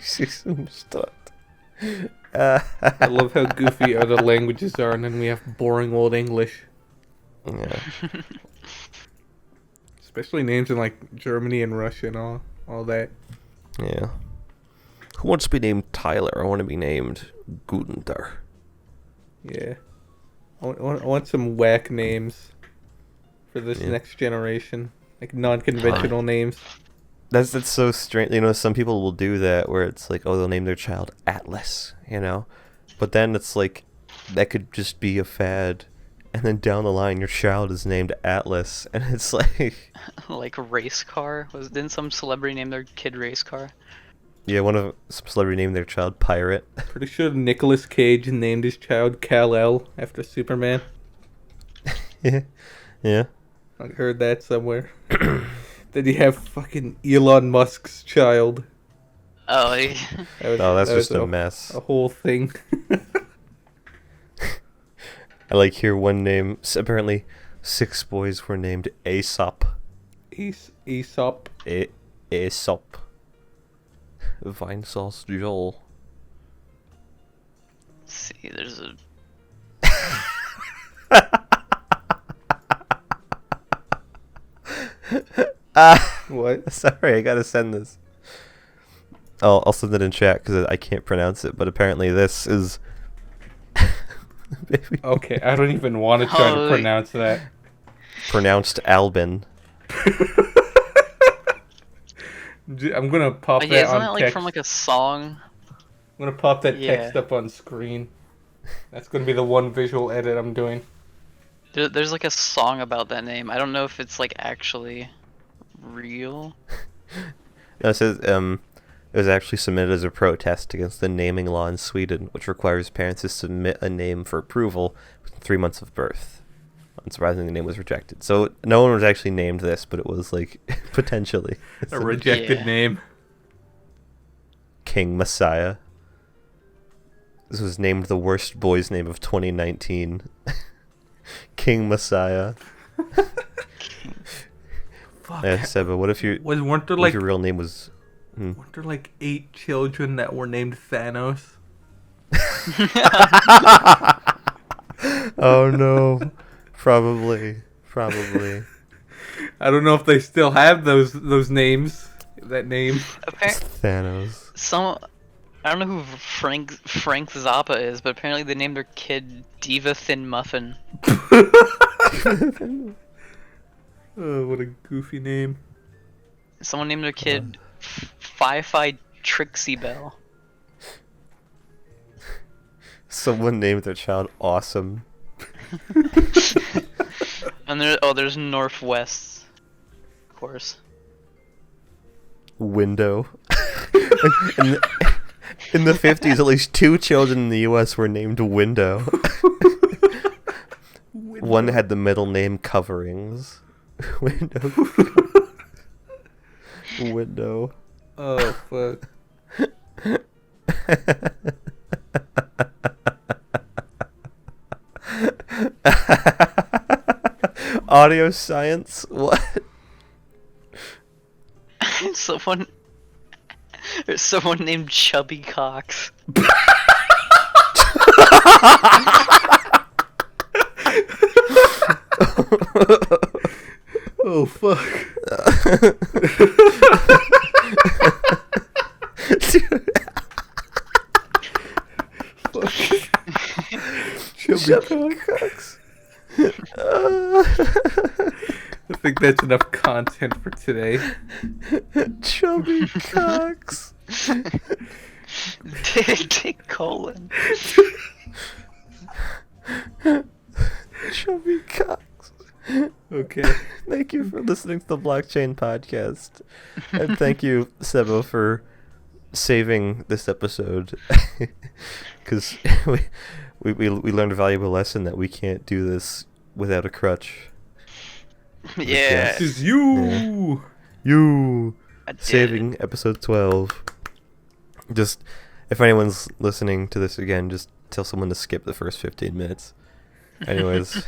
S1: Sesame Strat.
S2: I love how goofy other languages are, and then we have boring old English.
S1: Yeah.
S2: Especially names in like Germany and Russia and all that.
S1: Yeah. Who wants to be named Tyler? I want to be named Gunther.
S2: Yeah. I want some whack names for this next generation. Like non-conventional names.
S1: That's so strange. You know, some people will do that where it's like, oh, they'll name their child Atlas, you know? But then it's like, that could just be a fad. And then down the line, your child is named Atlas. And it's like...
S3: Like race car? Didn't some celebrity name their kid race car?
S1: Yeah, some celebrity named their child Pirate.
S2: Pretty sure Nicolas Cage named his child Kal-El after Superman.
S1: Yeah.
S2: I heard that somewhere. Then you have fucking Elon Musk's child.
S3: Oh,
S1: That's just a mess.
S2: A whole thing.
S1: I like hear one name. Apparently, 6 boys were named Aesop.
S2: Aesop.
S1: Aesop. Vine sauce Joel.
S3: let's see, there's a...
S2: What?
S1: Sorry, I gotta send this. I'll send it in chat because I can't pronounce it, but apparently this is...
S2: Okay, I don't even want to try to pronounce that.
S1: Pronounced Albin.
S2: I'm gonna pop that
S3: isn't
S2: on
S3: that like
S2: text.
S3: from like a song?
S2: I'm gonna pop that text up on screen. That's gonna be the one visual edit I'm doing.
S3: There's like a song about that name. I don't know if it's like actually real.
S1: No, it says it was actually submitted as a protest against the naming law in Sweden, which requires parents to submit a name for approval within 3 months of birth. Unsurprisingly, the name was rejected. So no one was actually named this, but it was like potentially
S2: a rejected name.
S1: King Messiah. This was named the worst boy's name of 2019. King Messiah.
S2: Fuck.
S1: Yeah, Sebo, what if your real name was?
S2: Weren't there like 8 children that were named Thanos?
S1: Oh no. Probably.
S2: I don't know if they still have those names. That name.
S1: Thanos.
S3: I don't know who Frank Zappa is, but apparently they named their kid Diva Thin Muffin.
S2: Oh, what a goofy name.
S3: Someone named their kid Fi-Fi Trixie Bell.
S1: Someone named their child Awesome.
S3: And there's Northwest, of course.
S1: Window. In the 50s, at least 2 children in the U.S. were named Window. One had the middle name Coverings. Window.
S2: Oh, fuck.
S1: Audio science? What?
S3: There's someone named Chubby Cox.
S2: Oh, fuck. Chubby Cox. I think that's enough content for today.
S1: Chubby cocks.
S3: Dick colon.
S1: Chubby cocks.
S2: Okay.
S1: Thank you for listening to the Blockchain Podcast. And thank you, Sebo, for saving this episode. Because we learned a valuable lesson that we can't do this without a crutch.
S3: Yeah.
S2: This is you.
S1: You
S3: I did
S1: saving
S3: it.
S1: episode 12. Just, if anyone's listening to this again, just tell someone to skip the first 15 minutes. Anyways,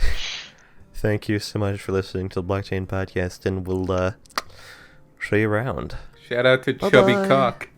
S1: thank you so much for listening to the Blockchain Podcast, and we'll show you around.
S2: Shout out to
S1: Bye-bye.
S2: Chubby Cock.